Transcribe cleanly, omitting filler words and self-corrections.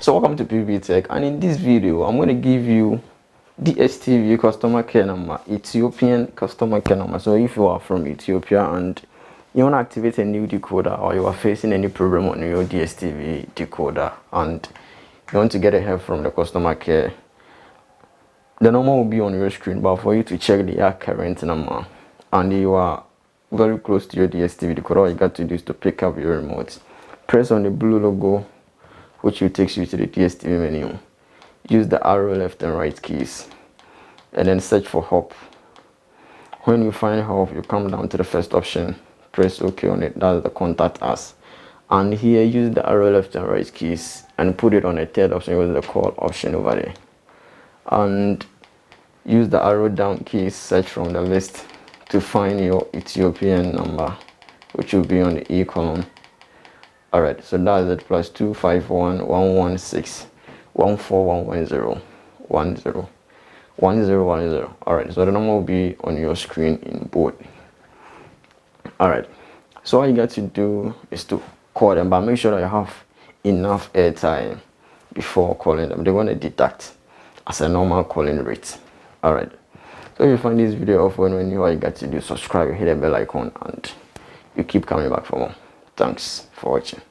So welcome to Pbteck, and in this video I'm going to give you DSTV customer care number, Ethiopian customer care number. So if you are from Ethiopia and you want to activate a new decoder, or you are facing any problem on your DSTV decoder and you want to get a help from the customer care, the number will be on your screen, but for you to check the current number and you are very close to your DSTV decoder, all you got to do is to pick up your remote, press on the blue logo which will take you to the DSTV menu. Use the arrow left and right keys and then search for help. When you find help, you come down to the first option, press OK on it. That's the contact us, and here use the arrow left and right keys and put it on a third option with the call option over there, and use the arrow down keys, search from the list to find your Ethiopian number, which will be on the E column. Alright, so that's it, +251 116 14110 1010. Alright, so the number will be on your screen in bold. Alright, so all you got to do is to call them, but make sure that you have enough airtime before calling them. They're going to deduct as a normal calling rate. Alright, so if you find this video helpful, when you all you got to do, subscribe, hit the bell icon, and you keep coming back for more. Thanks for watching.